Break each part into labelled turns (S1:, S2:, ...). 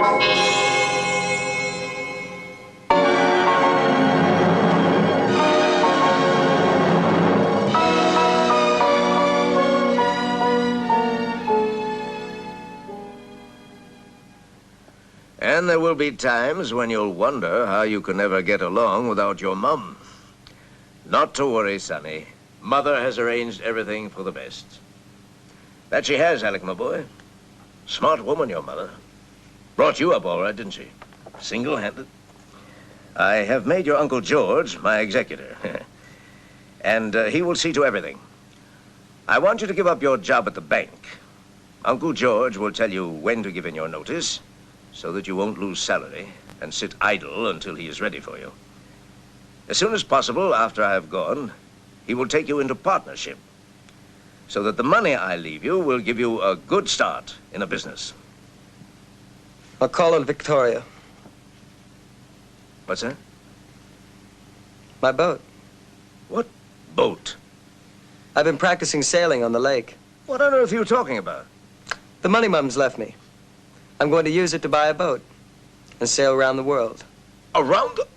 S1: And there will be times when you'll wonder how you can ever get along without your mum. Not to worry, Sonny. Mother has arranged everything for the best. That she has, Alec, my boy. Smart woman, your mother. Brought you up all right, didn't she? Single-handed. I have made your Uncle George my executor. And he will see to everything. I want you to give up your job at the bank. Uncle George will tell you when to give in your notice, so that you won't lose salary and sit idle until he is ready for you. As soon as possible after I have gone, he will take you into partnership, so that the money I leave you will give you a good start in a business.
S2: I'll call on Victoria.
S1: What's that?
S2: My boat.
S1: What boat?
S2: I've been practicing sailing on the lake.
S1: What on earth are you talking about?
S2: The money Mum's left me. I'm going to use it to buy a boat and sail around the world.
S1: Around the...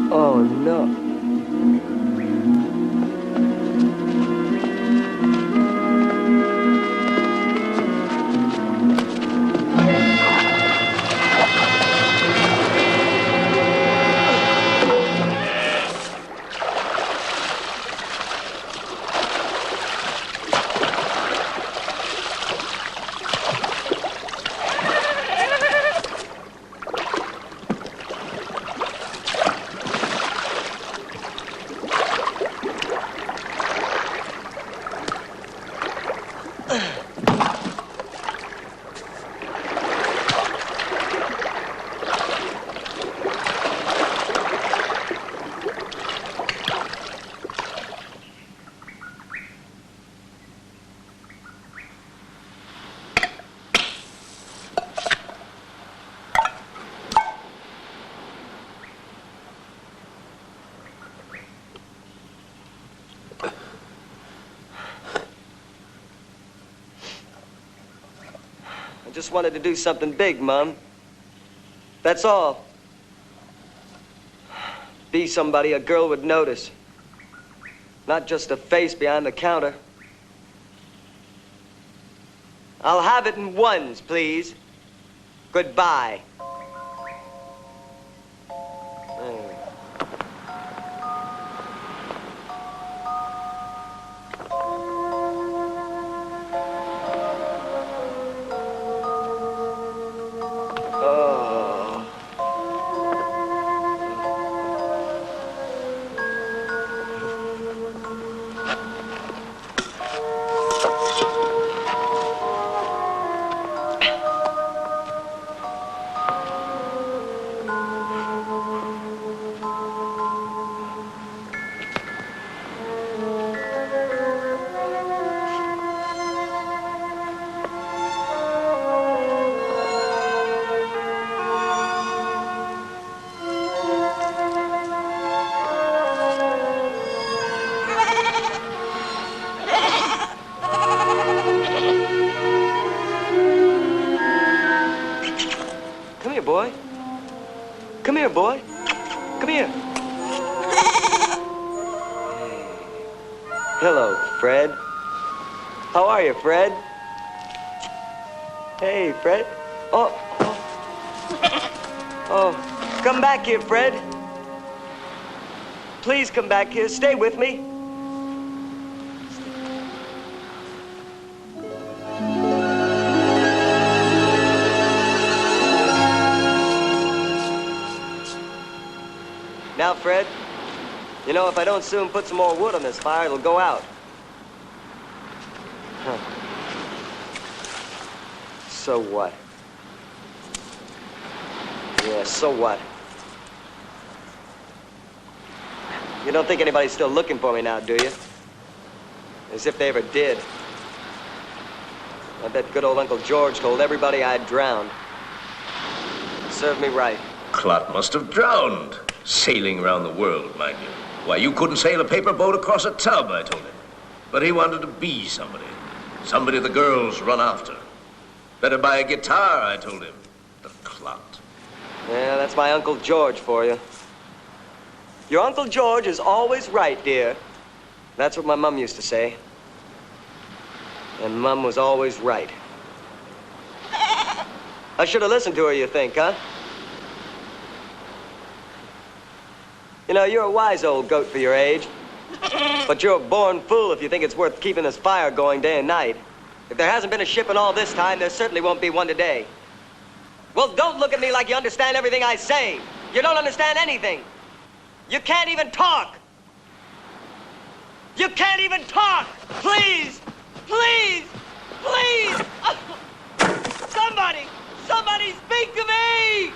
S2: Oh, no. I just wanted to do something big, Mom. That's all. Be somebody a girl would notice. Not just a face behind the counter. I'll have it in ones, please. Goodbye. boy. Come here. Hello, Fred. How are you, Fred? Hey, Fred. Oh. Come back here, Fred. Please come back here. Stay with me. Now, Fred, you know, if I don't soon put some more wood on this fire, it'll go out. Huh. So what? Yeah, so what? You don't think anybody's still looking for me now, do you? As if they ever did. I bet good old Uncle George told everybody I'd drowned. Served me right.
S1: Clot must have drowned. Sailing around the world, mind you. Why, you couldn't sail a paper boat across a tub, I told him. But he wanted to be somebody. Somebody the girls run after. Better buy a guitar, I told him. The clot.
S2: Yeah, that's my Uncle George for you. Your Uncle George is always right, dear. That's what my mom used to say. And Mom was always right. I should have listened to her, you think, huh? You know, you're a wise old goat for your age. But you're a born fool if you think it's worth keeping this fire going day and night. If there hasn't been a ship in all this time, there certainly won't be one today. Well, don't look at me like you understand everything I say. You don't understand anything. You can't even talk. You can't even talk. Please, please, please. Somebody speak to me.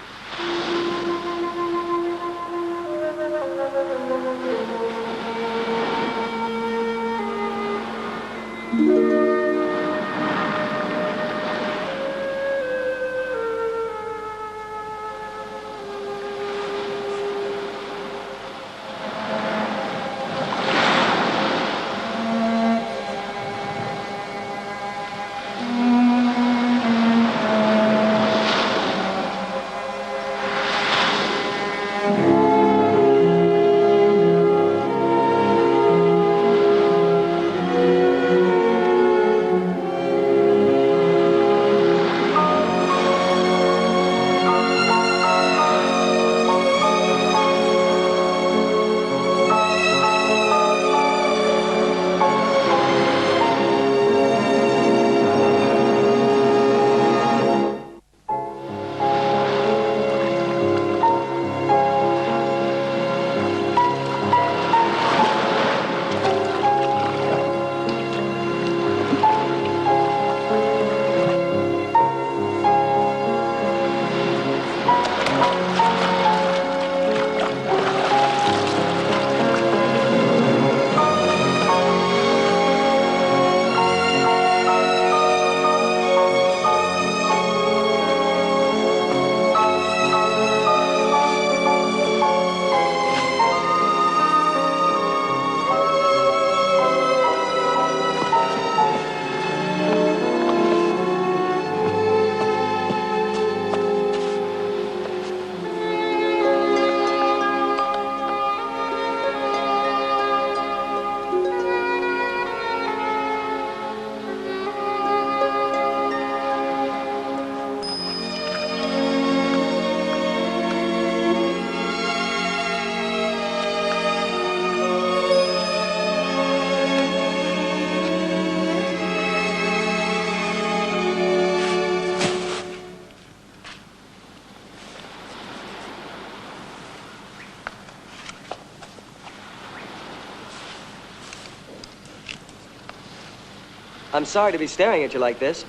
S2: I'm sorry to be staring at you like this,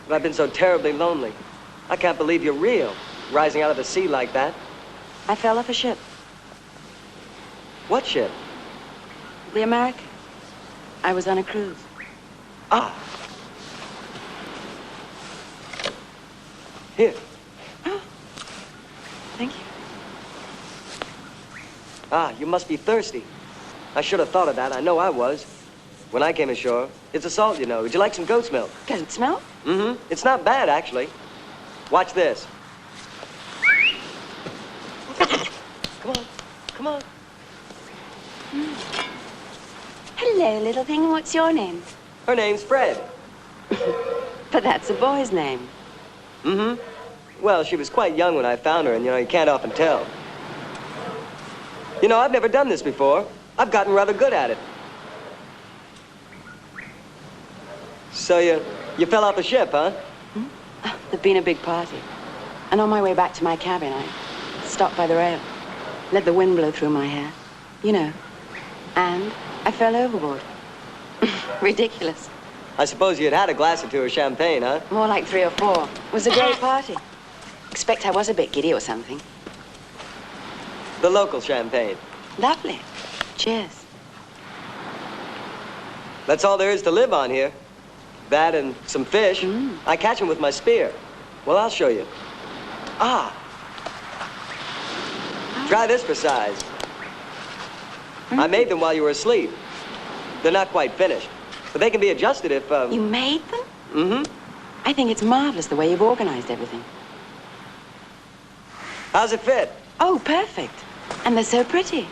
S2: but I've been so terribly lonely. I can't believe you're real, rising out of the sea like that.
S3: I fell off a ship.
S2: What ship?
S3: The American. I was on a cruise.
S2: Ah. Here.
S3: Thank you.
S2: Ah, you must be thirsty. I should have thought of that. I know I was. When I came ashore, it's a salt, you know. Would you like some goat's milk?
S3: Does it smell?
S2: Mm-hmm. It's not bad, actually. Watch this. Come on.
S3: Hello, little thing. What's your name?
S2: Her name's Fred.
S3: But that's a boy's name.
S2: Mm-hmm. Well, she was quite young when I found her, and, you can't often tell. I've never done this before. I've gotten rather good at it. So you fell off the ship, huh?
S3: Oh, there'd been a big party. And on my way back to my cabin, I stopped by the rail. Let the wind blow through my hair. And I fell overboard. Ridiculous.
S2: I suppose you had a glass or two of champagne, huh?
S3: More like 3 or 4. It was a great party. Expect I was a bit giddy or something.
S2: The local champagne.
S3: Lovely. Cheers.
S2: That's all there is to live on here. That and some fish. I catch them with my spear. Well, I'll show you. Try this for size. I made them while you were asleep. They're not quite finished, but they can be adjusted if,
S3: You made them?
S2: Mm-hmm.
S3: I think it's marvelous the way you've organized everything.
S2: How's it fit?
S3: Oh, perfect. And they're so pretty.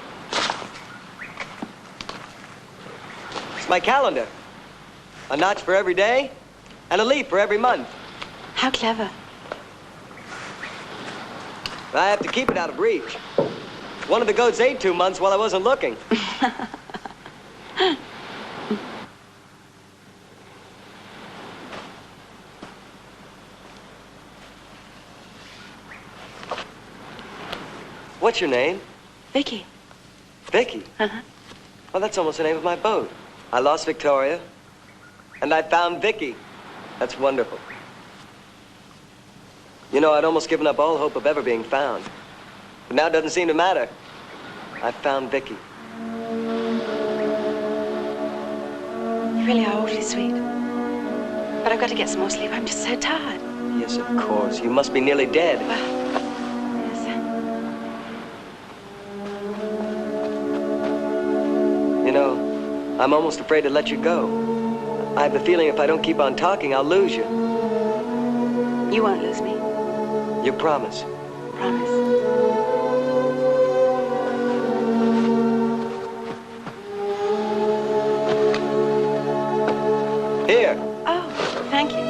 S2: It's my calendar. A notch for every day, and a leaf for every month.
S3: How clever.
S2: I have to keep it out of reach. One of the goats ate 2 months while I wasn't looking. What's your name?
S3: Vicky.
S2: Vicky?
S3: Uh-huh.
S2: Well, that's almost the name of my boat. I lost Victoria, and I found Vicky. That's wonderful. I'd almost given up all hope of ever being found. But now it doesn't seem to matter. I found Vicky.
S3: You really are awfully sweet. But I've got to get some more sleep. I'm just so tired.
S2: Yes, of course. You must be nearly dead.
S3: Well, yes.
S2: I'm almost afraid to let you go. I have the feeling if I don't keep on talking, I'll lose you.
S3: You won't lose me.
S2: You promise?
S3: Promise.
S2: Here.
S3: Oh, thank you.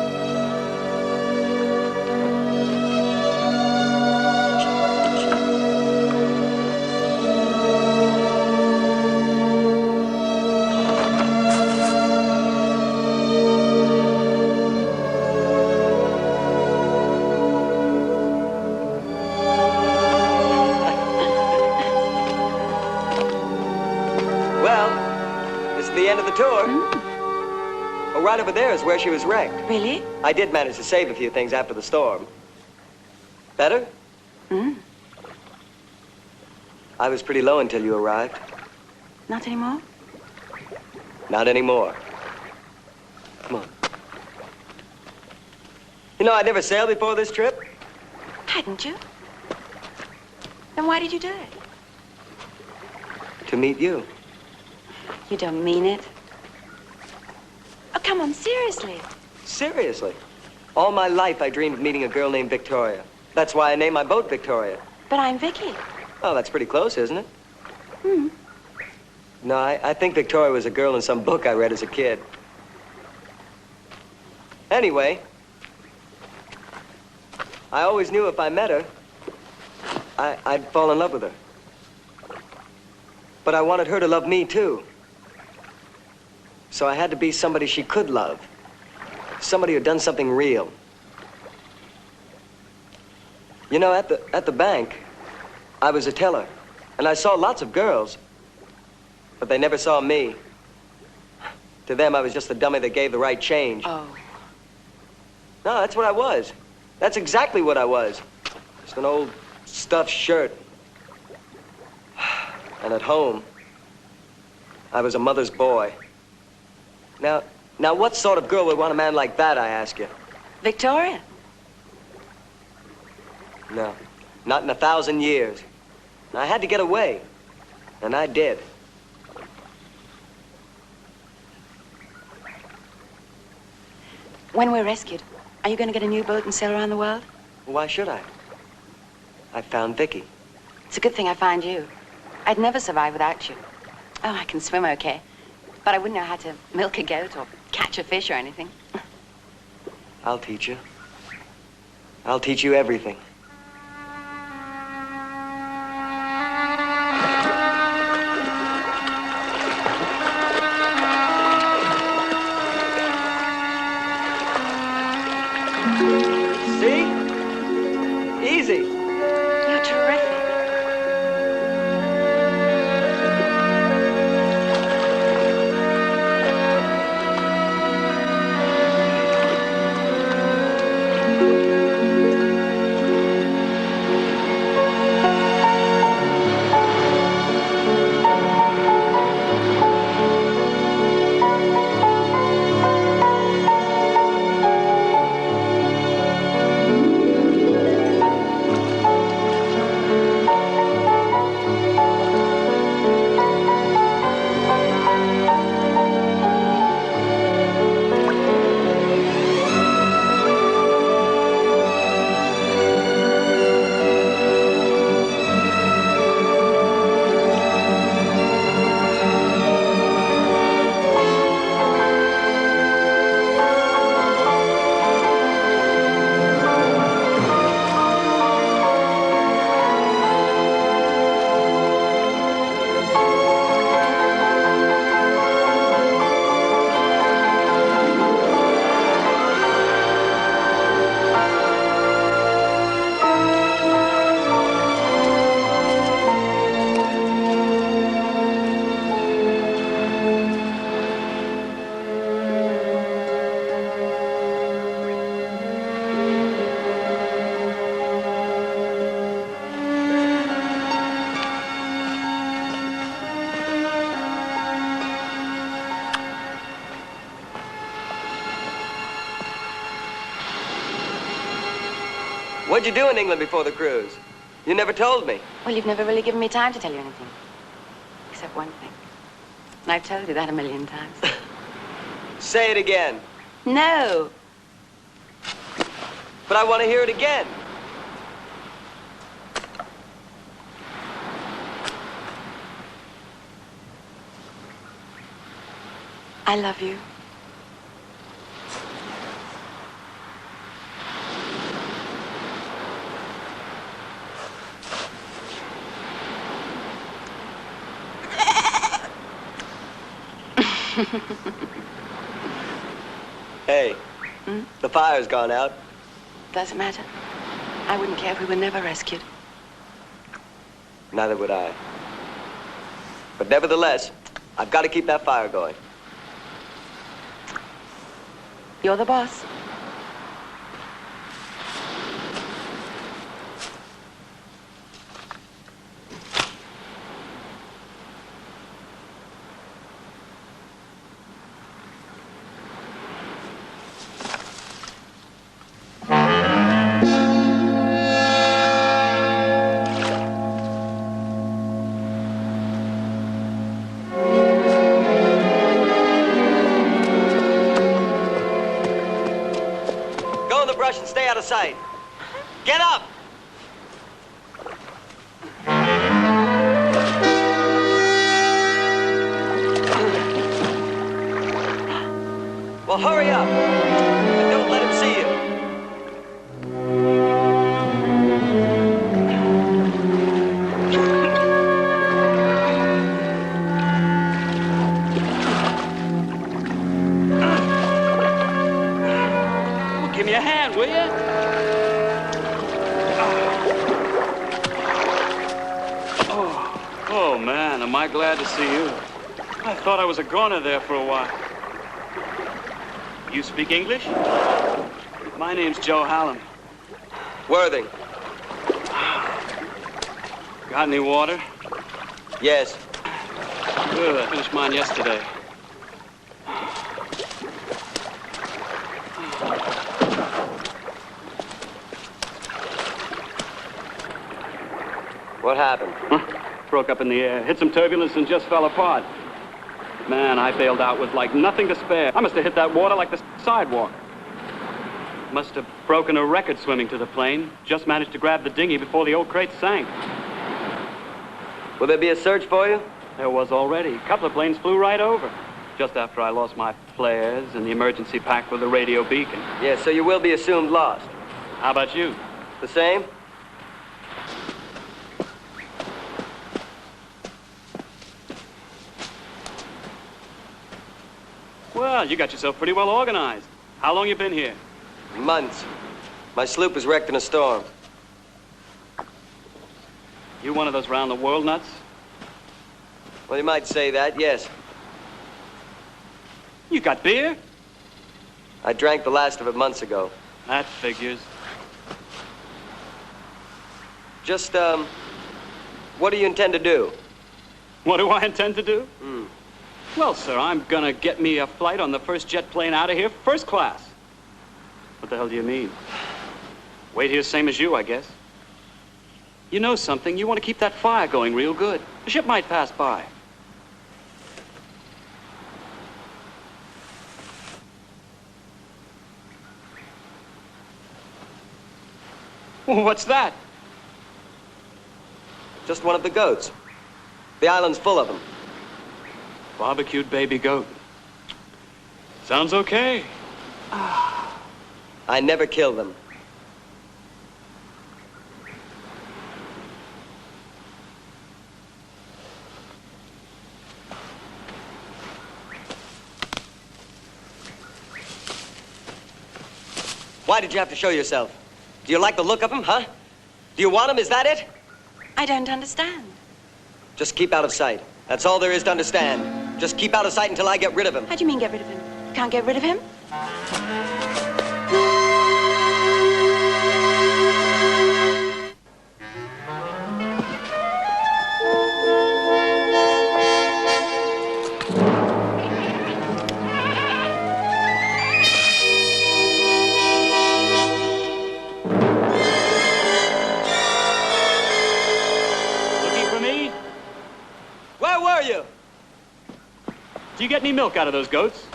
S2: Oh, right over there is where she was wrecked.
S3: Really?
S2: I did manage to save a few things after the storm. Better? I was pretty low until you arrived.
S3: Not anymore?
S2: Not anymore. Come on. I never sailed before this trip.
S3: Hadn't you? Then why did you do it?
S2: To meet you.
S3: You don't mean it. Oh, come on, seriously.
S2: Seriously. All my life I dreamed of meeting a girl named Victoria. That's why I named my boat Victoria.
S3: But I'm Vicky.
S2: Oh, that's pretty close, isn't it? No, I think Victoria was a girl in some book I read as a kid. Anyway, I always knew if I met her, I'd fall in love with her. But I wanted her to love me, too. So I had to be somebody she could love. Somebody who'd done something real. At the bank, I was a teller. And I saw lots of girls. But they never saw me. To them, I was just the dummy that gave the right change.
S3: Oh.
S2: No, that's what I was. That's exactly what I was. Just an old stuffed shirt. And at home, I was a mother's boy. Now, what sort of girl would want a man like that, I ask you?
S3: Victoria?
S2: No, not in 1,000 years. I had to get away, and I did.
S3: When we're rescued, are you going to get a new boat and sail around the world?
S2: Why should I? I found Vicky.
S3: It's a good thing I found you. I'd never survive without you. Oh, I can swim okay. But I wouldn't know how to milk a goat or catch a fish or anything.
S2: I'll teach you. I'll teach you everything. See? Easy.
S3: You're terrific.
S2: What'd you do in England before the cruise? You never told me.
S3: Well, you've never really given me time to tell you anything. Except one thing. And I've told you that a million times.
S2: Say it again.
S3: No.
S2: But I want to hear it again.
S3: I love you.
S2: Hey, the fire's gone out.
S3: Doesn't matter. I wouldn't care if we were never rescued.
S2: Neither would I. But nevertheless, I've got to keep that fire going.
S3: You're the boss.
S2: And stay out of sight. Get up! Well, hurry up. And don't let him see you.
S4: Give me a hand, will you? Oh, man, am I glad to see you. I thought I was a goner there for a while. You speak English? My name's Joe Hallam.
S2: Worthing.
S4: Got any water?
S2: Yes.
S4: Good, I finished mine yesterday.
S2: What happened?
S4: Broke up in the air, hit some turbulence and just fell apart. Man, I bailed out with like nothing to spare. I must have hit that water like the sidewalk. Must have broken a record swimming to the plane. Just managed to grab the dinghy before the old crate sank.
S2: Will there be a search for you?
S4: There was already. A couple of planes flew right over. Just after I lost my flares and the emergency pack with the radio beacon.
S2: Yes, so you will be assumed lost.
S4: How about you?
S2: The same?
S4: Well, you got yourself pretty well organized. How long you been here?
S2: Months. My sloop was wrecked in a storm.
S4: You one of those round-the-world nuts?
S2: Well, you might say that, yes.
S4: You got beer?
S2: I drank the last of it months ago.
S4: That figures.
S2: Just, what do you intend to do?
S4: What do I intend to do? Well, sir, I'm gonna get me a flight on the first jet plane out of here, first class. What the hell do you mean? Wait here same as you, I guess. You know something? You want to keep that fire going real good. The ship might pass by. What's that?
S2: Just one of the goats. The island's full of them.
S4: Barbecued baby goat. Sounds okay.
S2: I never kill them. Why did you have to show yourself? Do you like the look of him, huh? Do you want him? Is that it?
S3: I don't understand.
S2: Just keep out of sight. That's all there is to understand. Just keep out of sight until I get rid of him.
S3: How do you mean get rid of him? You can't get rid of him?
S4: Looking for me?
S2: Where were you?
S4: Do you get any milk out of those goats?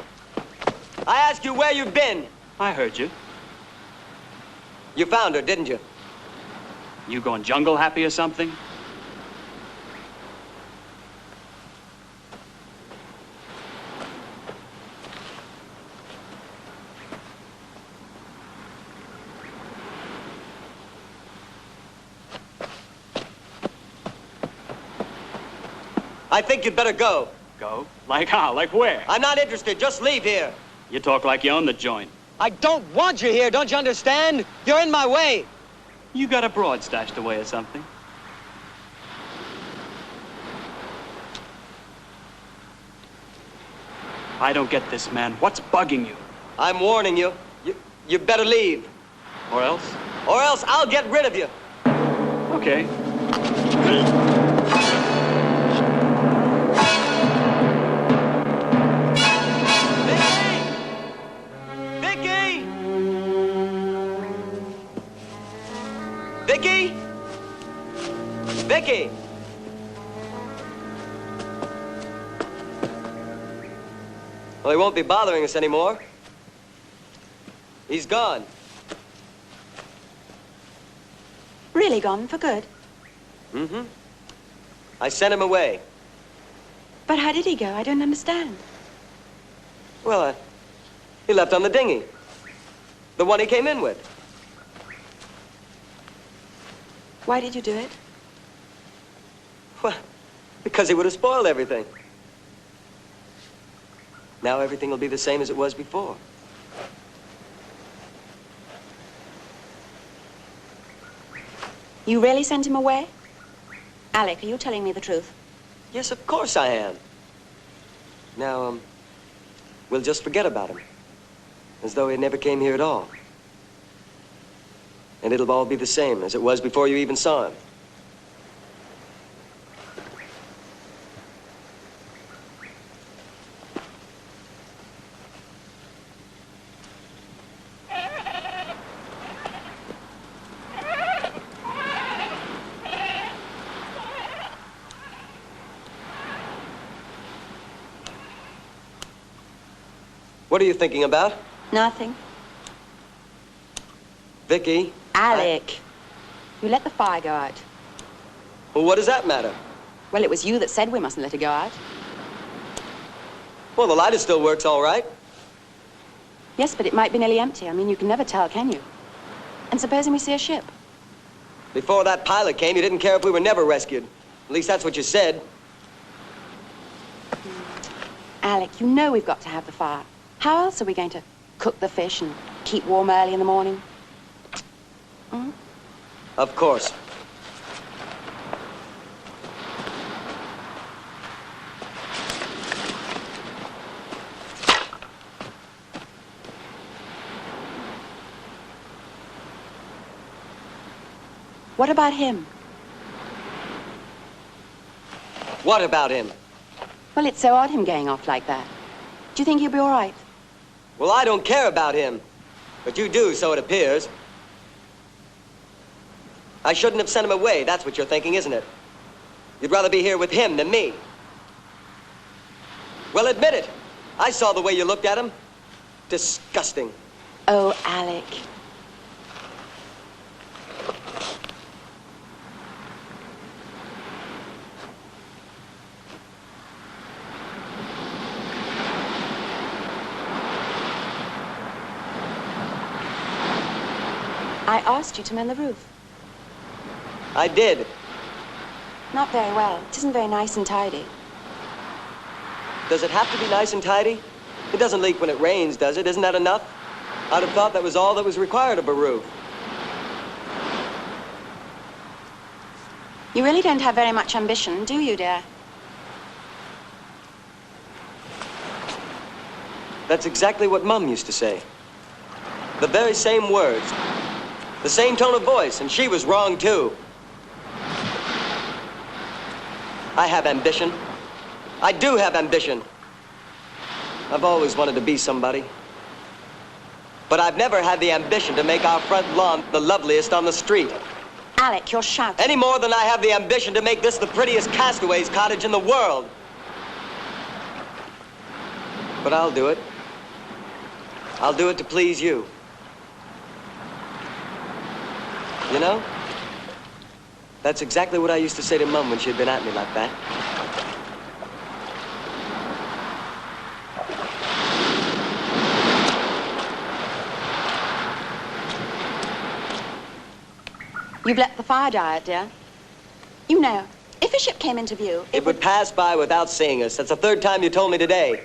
S2: I asked you where you've been.
S4: I heard you.
S2: You found her, didn't you?
S4: You going jungle happy or something?
S2: I think you'd better go.
S4: Go? Like how? Like where?
S2: I'm not interested. Just leave here.
S4: You talk like you own the joint.
S2: I don't want you here, don't you understand? You're in my way.
S4: You got a broad stashed away or something. I don't get this, man. What's bugging you?
S2: I'm warning you. You better leave.
S4: Or else?
S2: Or else I'll get rid of you.
S4: Okay.
S2: Vicky! Vicky! Vicky! Well, he won't be bothering us anymore. He's gone.
S3: Really gone for good?
S2: Mm-hmm. I sent him away.
S3: But how did he go? I don't understand.
S2: Well, he left on the dinghy. The one he came in with.
S3: Why did you do it?
S2: Well, because he would have spoiled everything. Now everything will be the same as it was before.
S3: You really sent him away? Alec, are you telling me the truth?
S2: Yes, of course I am. Now, we'll just forget about him. As though he never came here at all. And it'll all be the same as it was before you even saw him. What are you thinking about?
S3: Nothing.
S2: Vicky?
S3: Alec, you let the fire go out.
S2: Well, what does that matter?
S3: Well, it was you that said we mustn't let her go out.
S2: Well, the lighter still works all right.
S3: Yes, but it might be nearly empty. I mean, you can never tell, can you? And supposing we see a ship?
S2: Before that pilot came, you didn't care if we were never rescued. At least that's what you said.
S3: Alec, you know we've got to have the fire. How else are we going to cook the fish and keep warm early in the morning? Hmm?
S2: Of course.
S3: What about him?
S2: What about him?
S3: Well, it's so odd him going off like that. Do you think he'll be all right?
S2: Well, I don't care about him. But you do, so it appears. I shouldn't have sent him away. That's what you're thinking, isn't it? You'd rather be here with him than me. Well, admit it. I saw the way you looked at him. Disgusting.
S3: Oh, Alec. I asked you to mend the roof.
S2: I did.
S3: Not very well. It isn't very nice and tidy.
S2: Does it have to be nice and tidy? It doesn't leak when it rains, does it? Isn't that enough? I'd have thought that was all that was required of a roof.
S3: You really don't have very much ambition, do you, dear?
S2: That's exactly what Mum used to say. The very same words. The same tone of voice, and she was wrong, too. I have ambition. I do have ambition. I've always wanted to be somebody. But I've never had the ambition to make our front lawn the loveliest on the street.
S3: Alec, you're shouting.
S2: Any more than I have the ambition to make this the prettiest castaway's cottage in the world. But I'll do it. I'll do it to please you. You know, that's exactly what I used to say to Mum when she'd been at me like that.
S3: You've let the fire die out, dear. You know, if a ship came into view,
S2: It would pass by without seeing us. That's the third time you told me today.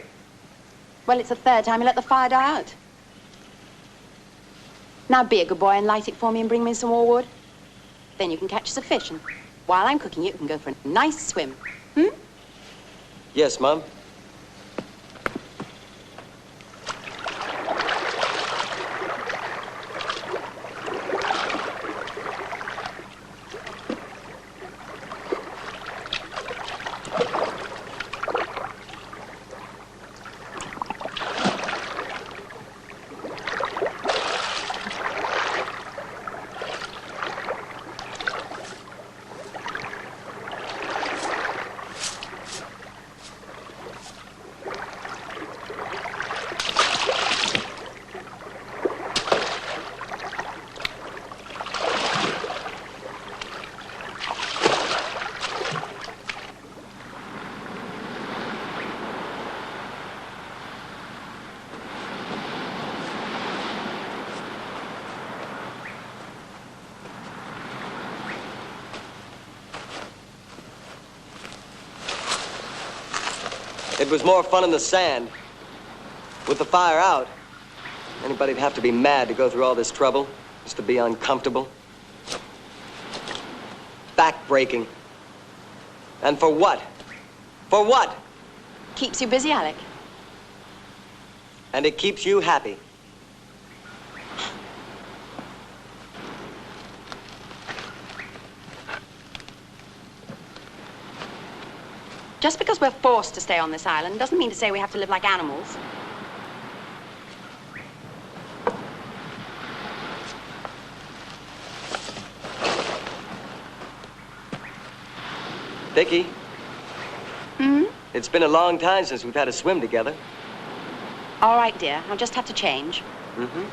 S3: Well, it's the third time you let the fire die out. Now be a good boy and light it for me and bring me some more wood. Then you can catch us a fish, and while I'm cooking it, you can go for a nice swim. Hmm?
S2: Yes, Mum. It was more fun in the sand. With the fire out, anybody'd have to be mad to go through all this trouble, just to be uncomfortable. Back-breaking. And for what? For what?
S3: Keeps you busy, Alec.
S2: And it keeps you happy.
S3: Just because we're forced to stay on this island doesn't mean to say we have to live like animals.
S2: Vicky,
S3: Hmm?
S2: it's been a long time since we've had a swim together.
S3: All right, dear. I'll just have to change.
S2: Mm-hmm.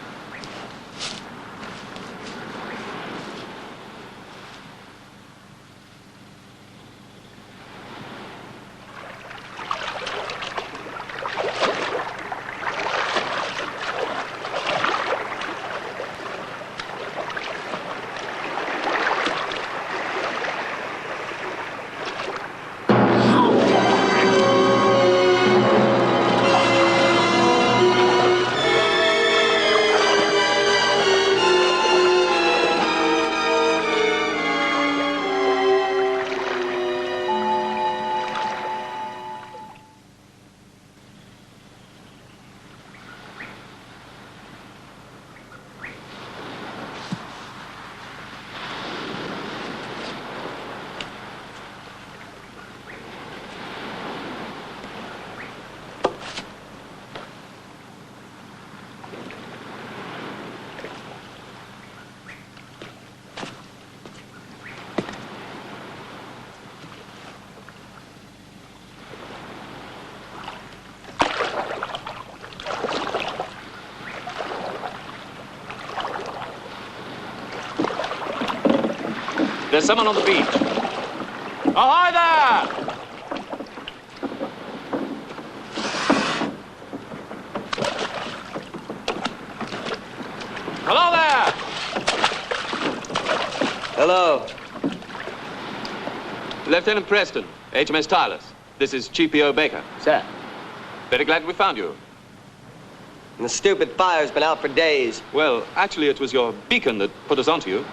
S5: There's someone on the beach. Oh, hi there! Hello there!
S2: Hello.
S5: Lieutenant Preston, HMS Tyrus. This is Chief P.O. Baker.
S4: Sir.
S5: Very glad we found you.
S2: And the stupid fire's been out for days.
S5: Well, actually, it was your beacon that put us onto you.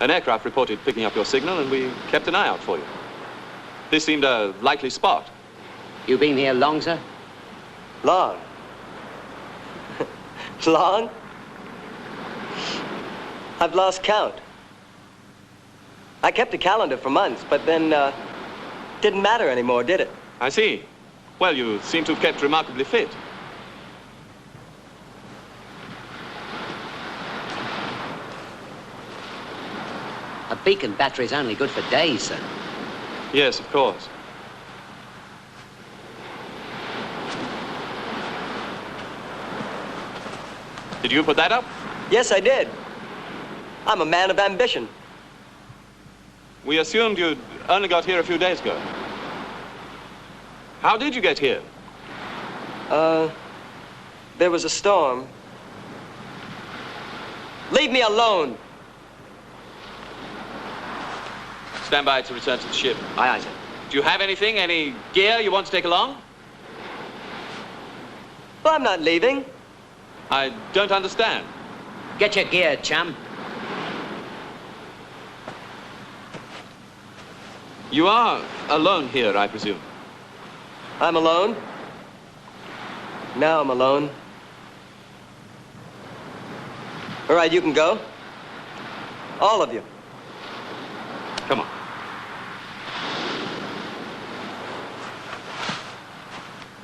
S5: An aircraft reported picking up your signal, and we kept an eye out for you. This seemed a likely spot.
S6: You been here long, sir?
S2: Long. Long? I've lost count. I kept a calendar for months, but then, didn't matter anymore, did it?
S5: I see. Well, you seem to have kept remarkably fit.
S6: A beacon battery's only good for days, sir.
S5: Yes, of course. Did you put that up?
S2: Yes, I did. I'm a man of ambition.
S5: We assumed you'd only got here a few days ago. How did you get here?
S2: There was a storm. Leave me alone.
S5: Stand by to return to the ship.
S6: Aye, aye, sir.
S5: Do you have anything, any gear you want to take along?
S2: Well, I'm not leaving.
S5: I don't understand.
S6: Get your gear, chum.
S5: You are alone here, I presume.
S2: I'm alone. Now I'm alone. All right, you can go. All of you.
S5: Come on.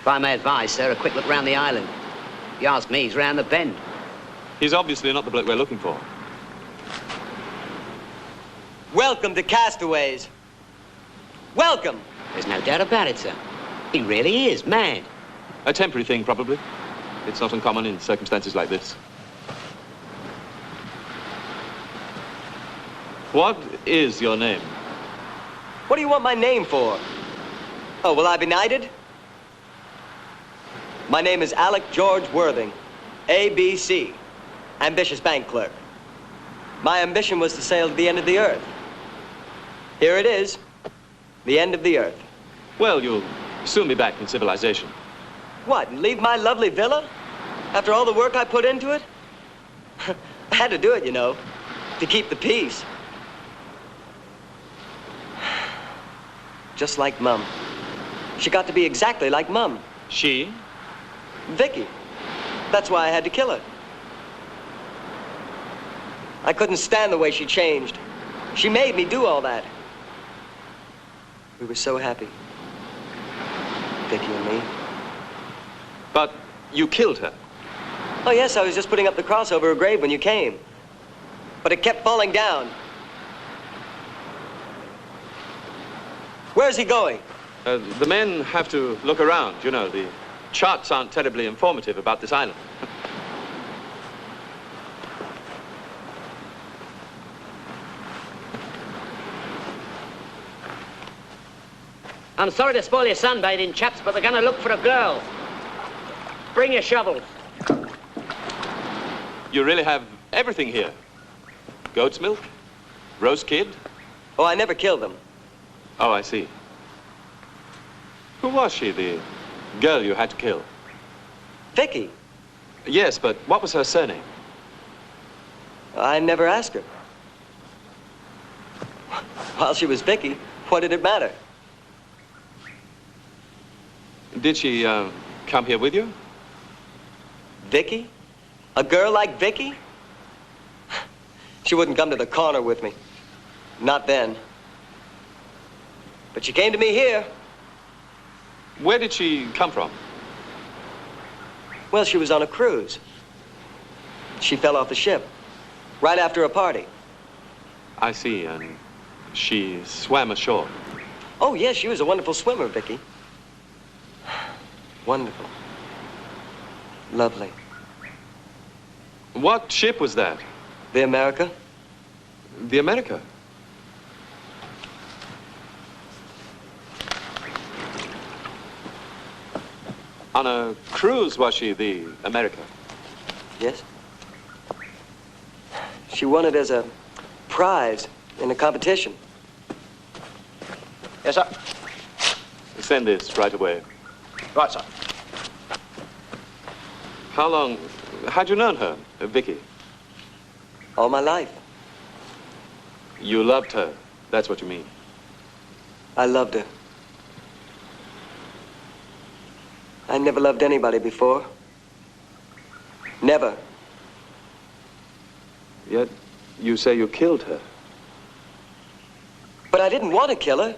S6: If I may advise, sir, a quick look round the island. If you ask me, he's round the bend.
S5: He's obviously not the bloke we're looking for.
S2: Welcome to Castaways. Welcome.
S6: There's no doubt about it, sir. He really is mad.
S5: A temporary thing, probably. It's not uncommon in circumstances like this. What is your name?
S2: What do you want my name for? Oh, will I be knighted? My name is Alec George Worthing, ABC, ambitious bank clerk. My ambition was to sail to the end of the earth. Here it is, the end of the earth.
S5: Well, you'll soon be back in civilization.
S2: What, and leave my lovely villa? After all the work I put into it? I had to do it, you know, to keep the peace. Just like Mum. She got to be exactly like Mum.
S5: She?
S2: Vicky. That's why I had to kill her. I couldn't stand the way she changed. She made me do all that. We were so happy. Vicky and me.
S5: But you killed her.
S2: Oh, yes, I was just putting up the cross over her grave when you came. But it kept falling down. Where's he going?
S5: The men have to look around, you know. The charts aren't terribly informative about this island.
S6: I'm sorry to spoil your sunbathing, chaps, but they're going to look for a girl. Bring your shovels.
S5: You really have everything here. Goat's milk, roast kid.
S2: Oh, I never killed them.
S5: Oh, I see. Who was she, the girl you had to kill?
S2: Vicky.
S5: Yes, but what was her surname?
S2: I never asked her. While she was Vicky, what did it matter?
S5: Did she come here with you?
S2: Vicky? A girl like Vicky? She wouldn't come to the corner with me. Not then. But she came to me here.
S5: Where did she come from?
S2: Well, she was on a cruise. She fell off the ship right after a party.
S5: I see, and she swam ashore.
S2: Oh, yes, she was a wonderful swimmer, Vicky. Wonderful. Lovely.
S5: What ship was that?
S2: The America?
S5: The America? On a cruise, was she, the America?
S2: Yes. She won it as a prize in a competition.
S7: Yes, sir.
S5: Send this right away.
S7: Right, sir.
S5: How long had you known her, Vicky?
S2: All my life.
S5: You loved her. That's what you mean.
S2: I loved her. I never loved anybody before. Never.
S5: Yet you say you killed her.
S2: But I didn't want to kill her.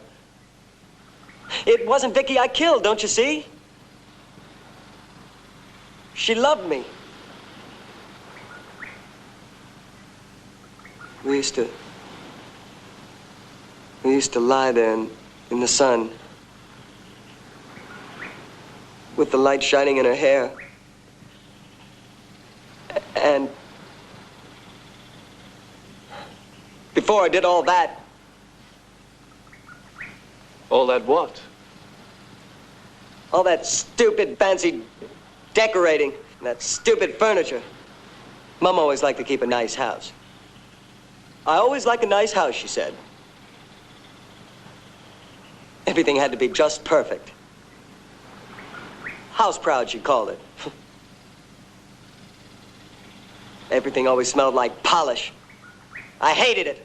S2: It wasn't Vicky I killed, don't you see? She loved me. We used to lie there in the sun with the light shining in her hair. And before I did all that...
S5: All that what?
S2: All that stupid, fancy decorating, and that stupid furniture. Mom always liked to keep a nice house. I always like a nice house, she said. Everything had to be just perfect. House proud, she called it. Everything always smelled like polish. I hated it.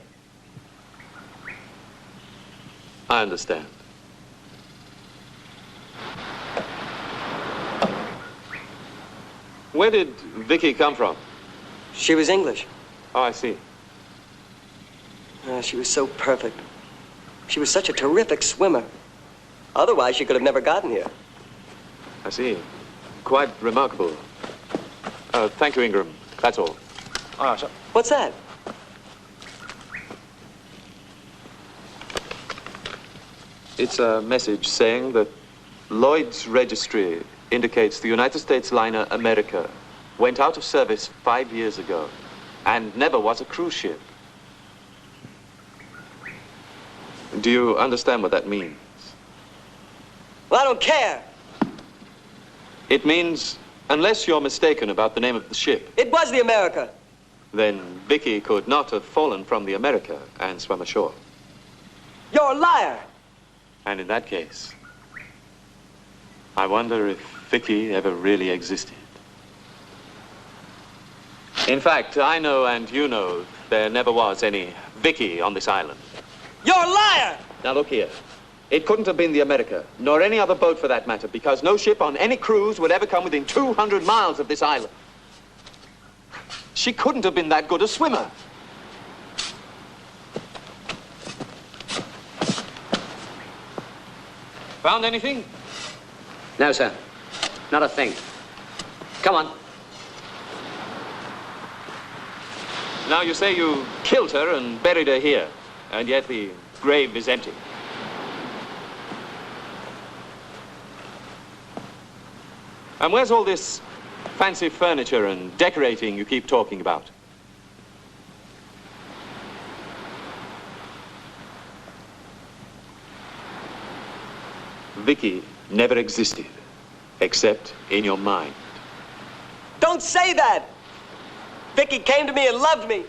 S5: I understand. Where did Vicky come from?
S2: She was English.
S5: Oh, I see.
S2: She was so perfect. She was such a terrific swimmer. Otherwise, she could have never gotten here.
S5: I see. Quite remarkable. Thank you, Ingram. That's all.
S7: All right, sir.
S2: What's that?
S5: It's a message saying that Lloyd's registry indicates the United States liner America went out of service 5 years ago and never was a cruise ship. Do you understand what that means?
S2: Well, I don't care.
S5: It means, unless you're mistaken about the name of the ship,
S2: It was the America.
S5: then Vicky could not have fallen from the America and swum ashore.
S2: You're a liar.
S5: And in that case, I wonder if Vicky ever really existed. In fact, I know and you know there never was any Vicky on this island.
S2: You're a liar.
S5: Now look here. It couldn't have been the America, nor any other boat for that matter, because no ship on any cruise would ever come within 200 miles of this island. She couldn't have been that good a swimmer. Found anything?
S6: No, sir. Not a thing. Come on.
S5: Now you say you killed her and buried her here, and yet the grave is empty. And where's all this fancy furniture and decorating you keep talking about? Vicky never existed, except in your mind.
S2: Don't say that. Vicky came to me and loved me.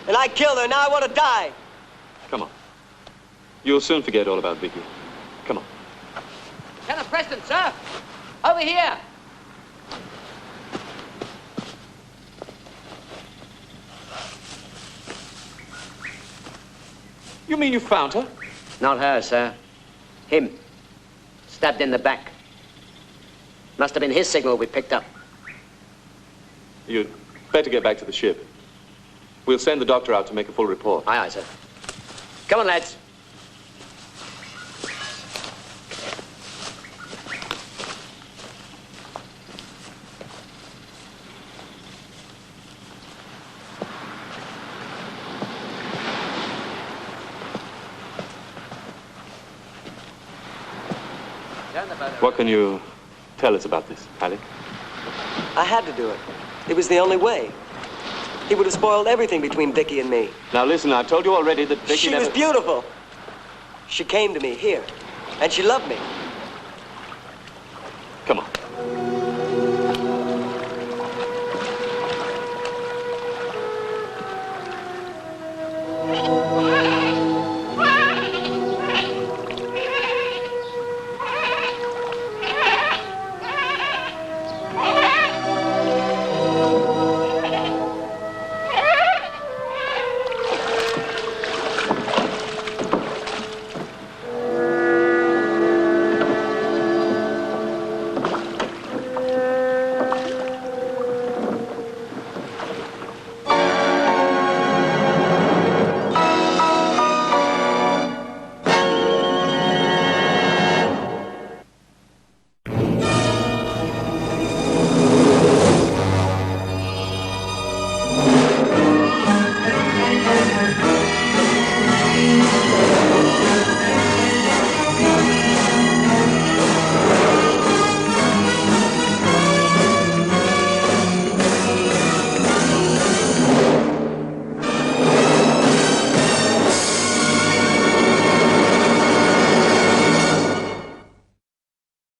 S2: And I killed her. Now I want to die.
S5: Come on. You'll soon forget all about Vicky. Come on.
S6: Lieutenant Preston, sir. Over here.
S5: You mean you found her?
S6: Not her, sir. Him. Stabbed in the back. Must have been his signal we picked up.
S5: You'd better get back to the ship. We'll send the doctor out to make a full report.
S6: Aye, aye, sir. Come on, lads.
S5: What can you tell us about this, Alec?
S2: I had to do it. It was the only way. He would have spoiled everything between Vicky and me.
S5: Now listen, I've told you already that Vicky
S2: She
S5: never...
S2: was beautiful. She came to me here, and she loved me.